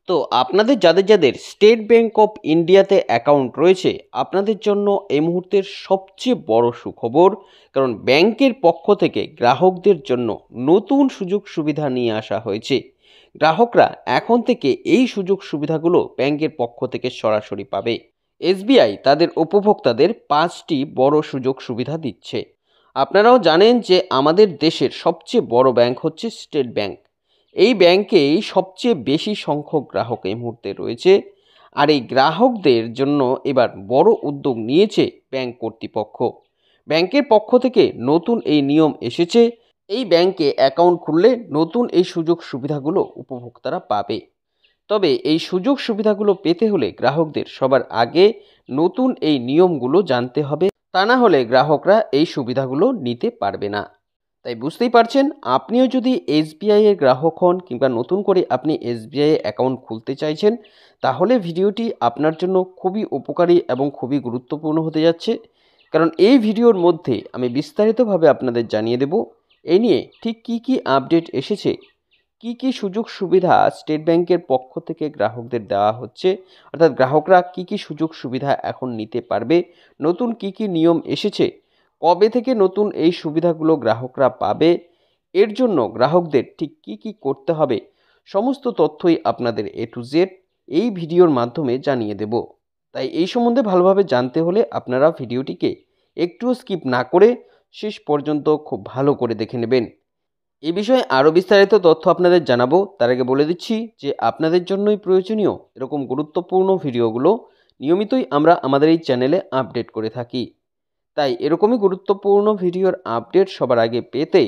তো আপনাদের যাদের যাদের স্টেট ব্যাংক অফ ইন্ডিয়াতে অ্যাকাউন্ট রয়েছে, আপনাদের জন্য এই মুহূর্তের সবচেয়ে বড় সুখবর। কারণ ব্যাংকের পক্ষ থেকে গ্রাহকদের জন্য নতুন সুযোগ সুবিধা নিয়ে আসা হয়েছে। গ্রাহকরা এখন থেকে এই সুযোগ সুবিধাগুলো ব্যাংকের পক্ষ থেকে সরাসরি পাবে। এসবিআই তাদের উপভোক্তাদের 5টি বড় সুযোগ সুবিধা দিচ্ছে। আপনারাও জানেন যে আমাদের দেশের সবচেয়ে বড় ব্যাংক হচ্ছে স্টেট ব্যাংক। এই ব্যাংকেই সবচেয়ে বেশি সংখ্যক গ্রাহক এই মুহূর্তে রয়েছে। আর এই গ্রাহকদের জন্য এবার বড় উদ্যোগ নিয়েছে ব্যাংক কর্তৃপক্ষ। ব্যাংকের পক্ষ থেকে নতুন এই নিয়ম এসেছে। এই ব্যাংকে অ্যাকাউন্ট খুললে নতুন এই সুযোগ সুবিধাগুলো উপভোক্তারা পাবে। তবে এই সুযোগ সুবিধাগুলো পেতে হলে গ্রাহকদের সবার আগে নতুন এই নিয়মগুলো জানতে হবে। তা না হলে গ্রাহকরা এই সুবিধাগুলো নিতে পারবে না। তাই বুঝতেই পারছেন, আপনিও যদি এসবিআই এর গ্রাহক হন কিংবা নতুন করে আপনি এসবিআই অ্যাকাউন্ট খুলতে চাইছেন, তাহলে ভিডিওটি আপনার জন্য খুবই উপকারী এবং খুবই গুরুত্বপূর্ণ হতে যাচ্ছে। কারণ এই ভিডিওর মধ্যে আমি বিস্তারিতভাবে আপনাদের জানিয়ে দেব এই নিয়ে ঠিক কী কী আপডেট এসেছে, কী কী সুযোগ সুবিধা স্টেট ব্যাংকের পক্ষ থেকে গ্রাহকদের দেওয়া হচ্ছে, অর্থাৎ গ্রাহকরা কী কী সুযোগ সুবিধা এখন নিতে পারবে, নতুন কী কী নিয়ম এসেছে, কবে থেকে নতুন এই সুবিধাগুলো গ্রাহকরা পাবে, এর জন্য গ্রাহকদের ঠিক কী কী করতে হবে, সমস্ত তথ্যই আপনাদের A to Z এই ভিডিওর মাধ্যমে জানিয়ে দেব। তাই এই সম্বন্ধে ভালোভাবে জানতে হলে আপনারা ভিডিওটিকে একটুও স্কিপ না করে শেষ পর্যন্ত খুব ভালো করে দেখে নেবেন। এই বিষয়ে আরও বিস্তারিত তথ্য আপনাদের জানাবো, তার আগে বলে দিচ্ছি যে আপনাদের জন্যই প্রয়োজনীয় এরকম গুরুত্বপূর্ণ ভিডিওগুলো নিয়মিতই আমরা আমাদের এই চ্যানেলে আপডেট করে থাকি। তাই এরকমই গুরুত্বপূর্ণ ভিডিওর আপডেট সবার আগে পেতে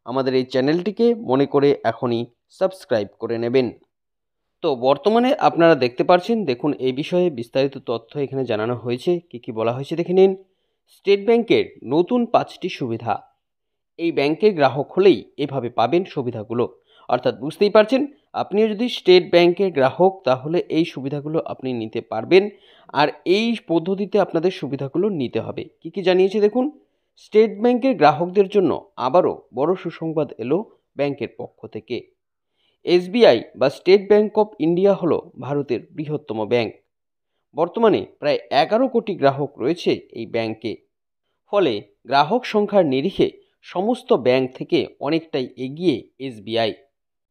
আমাদের এই চ্যানেলটিকে মনে করে এখনই সাবস্ক্রাইব করে নেবেন। তো বর্তমানে আপনারা দেখতে পাচ্ছেন, দেখুন এই বিষয়ে বিস্তারিত তথ্য এখানে জানানো হয়েছে। কী কী বলা হয়েছে দেখে নিন। স্টেট ব্যাংকের নতুন 5টি সুবিধা। এই ব্যাংকের গ্রাহক হলেই এভাবে পাবেন সুবিধাগুলো। অর্থাৎ বুঝতেই পারছেন, আপনিও যদি স্টেট ব্যাংকের গ্রাহক তাহলে এই সুবিধাগুলো আপনি নিতে পারবেন। আর এই পদ্ধতিতে আপনাদের সুবিধাগুলো নিতে হবে। কী কী জানিয়েছে দেখুন। স্টেট ব্যাংকের গ্রাহকদের জন্য আবারও বড় সুসংবাদ এলো ব্যাংকের পক্ষ থেকে। এসবিআই বা স্টেট ব্যাংক অফ ইন্ডিয়া হলো ভারতের বৃহত্তম ব্যাংক। বর্তমানে প্রায় 11 কোটি গ্রাহক রয়েছে এই ব্যাংকে। ফলে গ্রাহক সংখ্যার নিরিখে সমস্ত ব্যাংক থেকে অনেকটাই এগিয়ে এসবিআই।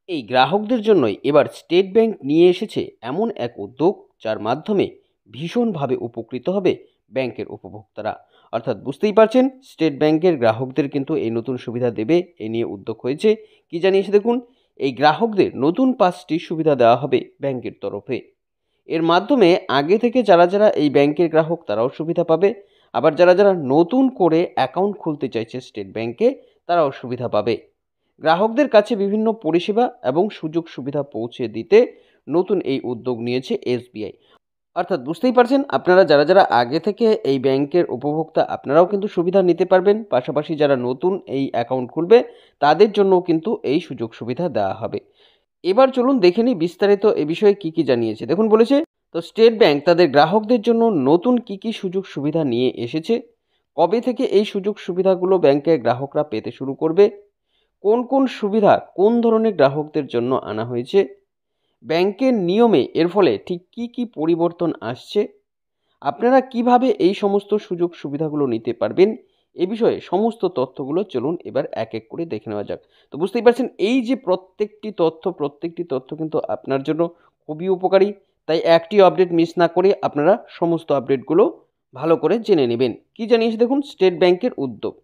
এই গ্রাহকদের জন্যই এবার স্টেট ব্যাংক নিয়ে এসেছে এমন এক উদ্যোগ যার মাধ্যমে ভীষণভাবে উপকৃত হবে ব্যাংকের উপভোক্তারা। অর্থাৎ বুঝতেই পারছেন, স্টেট ব্যাংকের গ্রাহকদের কিন্তু এই নতুন সুবিধা দেবে, এ নিয়ে উদ্যোগ হয়েছে। কি জানিয়েছে দেখুন। এই গ্রাহকদের নতুন 5টি সুবিধা দেওয়া হবে ব্যাংকের তরফে। এর মাধ্যমে আগে থেকে যারা যারা এই ব্যাংকের গ্রাহক তারাও সুবিধা পাবে, আবার যারা যারা নতুন করে অ্যাকাউন্ট খুলতে চাইছে স্টেট ব্যাংকে তারাও সুবিধা পাবে। গ্রাহকদের কাছে বিভিন্ন পরিষেবা এবং সুযোগ সুবিধা পৌঁছে দিতে নতুন এই উদ্যোগ নিয়েছে এসবিআই। অর্থাৎ বুঝতেই পারছেন, আপনারা যারা যারা আগে থেকে এই ব্যাংকের উপভোক্তা আপনারাও কিন্তু সুবিধা নিতে পারবেন। পাশাপাশি যারা নতুন এই অ্যাকাউন্ট খুলবে তাদের জন্যও কিন্তু এই সুযোগ সুবিধা দেওয়া হবে। এবার চলুন দেখে নিই বিস্তারিত এ বিষয়ে কী কী জানিয়েছে। দেখুন বলেছে, তো স্টেট ব্যাংক তাদের গ্রাহকদের জন্য নতুন কী কী সুযোগ সুবিধা নিয়ে এসেছে, কবে থেকে এই সুযোগ সুবিধাগুলো ব্যাংকের গ্রাহকরা পেতে শুরু করবে, কোন কোন সুবিধা কোন ধরনের গ্রাহকদের জন্য আনা হয়েছে, ব্যাংকের নিয়মে এর ফলে ঠিক কী কী পরিবর্তন আসছে, আপনারা কিভাবে এই সমস্ত সুযোগ সুবিধাগুলো নিতে পারবেন, এ বিষয়ে সমস্ত তথ্যগুলো চলুন এবার এক এক করে দেখে নেওয়া যাক। তো বুঝতেই পারছেন, এই যে প্রত্যেকটি তথ্য কিন্তু আপনার জন্য খুবই উপকারী। তাই একটি আপডেট মিস না করে আপনারা সমস্ত আপডেটগুলো ভালো করে জেনে নেবেন। কি জানিয়েছে দেখুন। স্টেট ব্যাংকের উদ্যোগ।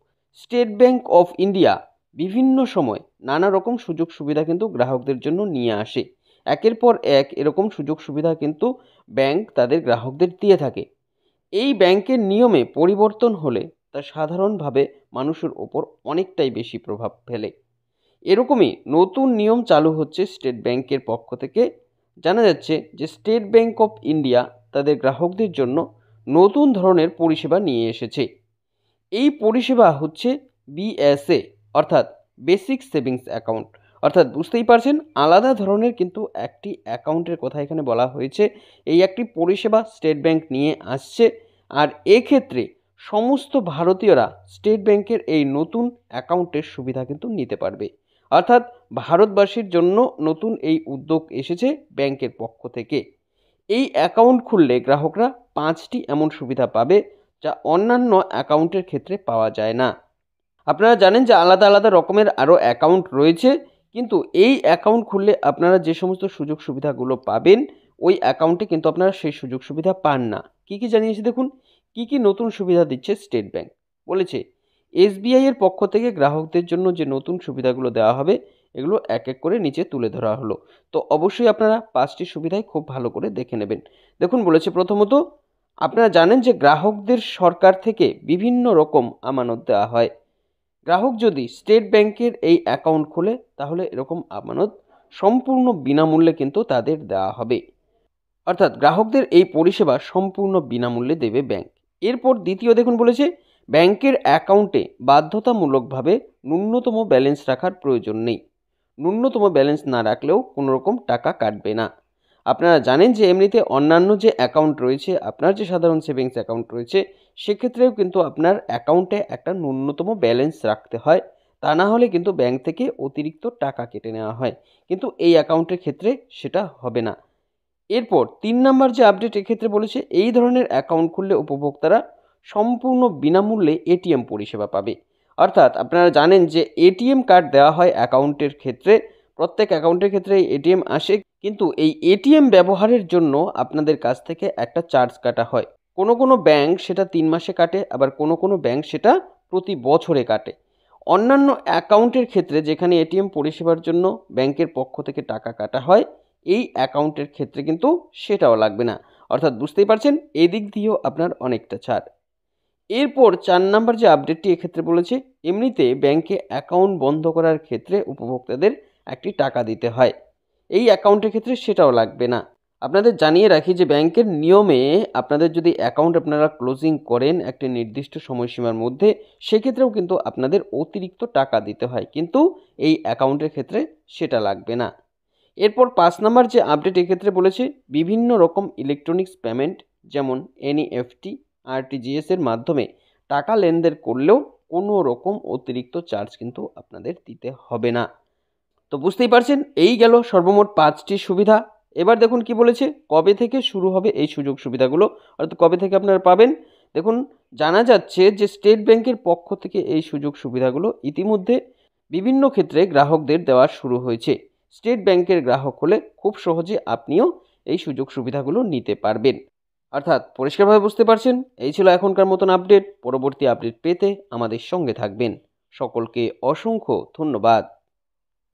স্টেট ব্যাংক অফ ইন্ডিয়া বিভিন্ন সময় নানা রকম সুযোগ সুবিধা কিন্তু গ্রাহকদের জন্য নিয়ে আসে। একের পর এক এরকম সুযোগ সুবিধা কিন্তু ব্যাংক তাদের গ্রাহকদের দিয়ে থাকে। এই ব্যাংকের নিয়মে পরিবর্তন হলে তা সাধারণভাবে মানুষের ওপর অনেকটাই বেশি প্রভাব ফেলে। এরকমই নতুন নিয়ম চালু হচ্ছে স্টেট ব্যাংকের পক্ষ থেকে। জানা যাচ্ছে যে স্টেট ব্যাংক অফ ইন্ডিয়া তাদের গ্রাহকদের জন্য নতুন ধরনের পরিষেবা নিয়ে এসেছে। এই পরিষেবা হচ্ছে বিএসএ, অর্থাৎ বেসিক সেভিংস অ্যাকাউন্ট। অর্থাৎ বুঝতেই পারছেন, আলাদা ধরনের কিন্তু একটি অ্যাকাউন্টের কথা এখানে বলা হয়েছে। এই একটি পরিষেবা স্টেট ব্যাংক নিয়ে আসছে। আর এক্ষেত্রে সমস্ত ভারতীয়রা স্টেট ব্যাংকের এই নতুন অ্যাকাউন্টের সুবিধা কিন্তু নিতে পারবে। অর্থাৎ ভারতবাসীর জন্য নতুন এই উদ্যোগ এসেছে ব্যাংকের পক্ষ থেকে। এই অ্যাকাউন্ট খুললে গ্রাহকরা 5টি এমন সুবিধা পাবে যা অন্যান্য অ্যাকাউন্টের ক্ষেত্রে পাওয়া যায় না। আপনারা জানেন যে আলাদা আলাদা রকমের আরও অ্যাকাউন্ট রয়েছে, কিন্তু এই অ্যাকাউন্ট খুললে আপনারা যে সমস্ত সুযোগ সুবিধাগুলো পাবেন ওই অ্যাকাউন্টে কিন্তু আপনারা সেই সুযোগ সুবিধা পান না। কী কী জানিয়েছে দেখুন, কী কী নতুন সুবিধা দিচ্ছে স্টেট ব্যাংক। বলেছে এসবিআই এর পক্ষ থেকে গ্রাহকদের জন্য যে নতুন সুবিধাগুলো দেওয়া হবে এগুলো এক এক করে নিচে তুলে ধরা হলো। তো অবশ্যই আপনারা 5টি সুবিধাই খুব ভালো করে দেখে নেবেন। দেখুন বলেছে প্রথমত, আপনারা জানেন যে গ্রাহকদের সরকার থেকে বিভিন্ন রকম আমানত দেওয়া হয়। গ্রাহক যদি স্টেট ব্যাংকের এই অ্যাকাউন্ট খোলে তাহলে এরকম আমানত সম্পূর্ণ বিনামূল্যে কিন্তু তাদের দেওয়া হবে। অর্থাৎ গ্রাহকদের এই পরিষেবা সম্পূর্ণ বিনামূল্যে দেবে ব্যাংক। এরপর দ্বিতীয় দেখুন বলেছে ব্যাংকের অ্যাকাউন্টে বাধ্যতামূলকভাবে ন্যূনতম ব্যালেন্স রাখার প্রয়োজন নেই। ন্যূনতম ব্যালেন্স না রাখলেও কোনো রকম টাকা কাটবে না। আপনারা জানেন যে এমনিতে অন্যান্য যে অ্যাকাউন্ট রয়েছে, আপনার যে সাধারণ সেভিংস অ্যাকাউন্ট রয়েছে সেক্ষেত্রেও কিন্তু আপনার অ্যাকাউন্টে একটা ন্যূনতম ব্যালেন্স রাখতে হয়, তা না হলে কিন্তু ব্যাংক থেকে অতিরিক্ত টাকা কেটে নেওয়া হয়। কিন্তু এই অ্যাকাউন্টের ক্ষেত্রে সেটা হবে না। এরপর 3 নম্বর যে আপডেট এক্ষেত্রে বলেছে এই ধরনের অ্যাকাউন্ট খুললে উপভোক্তারা সম্পূর্ণ বিনামূল্যে এটিএম পরিষেবা পাবে। অর্থাৎ আপনারা জানেন যে এটিএম কার্ড দেওয়া হয় অ্যাকাউন্টের ক্ষেত্রে, প্রত্যেক অ্যাকাউন্টের ক্ষেত্রে এটিএম আসে, কিন্তু এই এটিএম ব্যবহারের জন্য আপনাদের কাছ থেকে একটা চার্জ কাটা হয়। কোনো কোনো ব্যাংক সেটা 3 মাসে কাটে, আবার কোনো কোনো ব্যাংক সেটা প্রতি বছরে কাটে। অন্যান্য অ্যাকাউন্টের ক্ষেত্রে যেখানে এটিএম পরিষেবার জন্য ব্যাংকের পক্ষ থেকে টাকা কাটা হয়, এই অ্যাকাউন্টের ক্ষেত্রে কিন্তু সেটাও লাগবে না। অর্থাৎ বুঝতেই পারছেন এই দিক দিয়েও আপনার অনেকটা ছাড়। এরপর 4 নাম্বার যে আপডেটটি এক্ষেত্রে বলেছে এমনিতে ব্যাংকে অ্যাকাউন্ট বন্ধ করার ক্ষেত্রে উপভোক্তাদের একটি টাকা দিতে হয়, এই অ্যাকাউন্টের ক্ষেত্রে সেটাও লাগবে না। আপনাদের জানিয়ে রাখি যে ব্যাংকের নিয়মে আপনাদের যদি অ্যাকাউন্ট আপনারা ক্লোজিং করেন একটি নির্দিষ্ট সময়সীমার মধ্যে, সেক্ষেত্রেও কিন্তু আপনাদের অতিরিক্ত টাকা দিতে হয়, কিন্তু এই অ্যাকাউন্টের ক্ষেত্রে সেটা লাগবে না। এরপর 5 নাম্বার যে আপডেট এক্ষেত্রে বলেছে বিভিন্ন রকম ইলেকট্রনিক্স পেমেন্ট যেমন এনইএফটি, আরটিজিএস এর মাধ্যমে টাকা লেনদেন করলেও কোনো রকম অতিরিক্ত চার্জ কিন্তু আপনাদের দিতে হবে না। তো বুঝতেই পারছেন এই গেল সর্বমোট 5টি সুবিধা। এবার দেখুন কি বলেছে, কবে থেকে শুরু হবে এই সুযোগ সুবিধাগুলো, অর্থাৎ কবে থেকে আপনারা পাবেন। দেখুন জানা যাচ্ছে যে স্টেট ব্যাংকের পক্ষ থেকে এই সুযোগ সুবিধাগুলো ইতিমধ্যে বিভিন্ন ক্ষেত্রে গ্রাহকদের দেওয়া শুরু হয়েছে। স্টেট ব্যাংকের গ্রাহক হলে খুব সহজে আপনিও এই সুযোগ সুবিধাগুলো নিতে পারবেন। অর্থাৎ পরিষ্কারভাবে বুঝতে পারছেন। এই ছিল এখনকার মতন আপডেট। পরবর্তী আপডেট পেতে আমাদের সঙ্গে থাকবেন। সকলকে অসংখ্য ধন্যবাদ।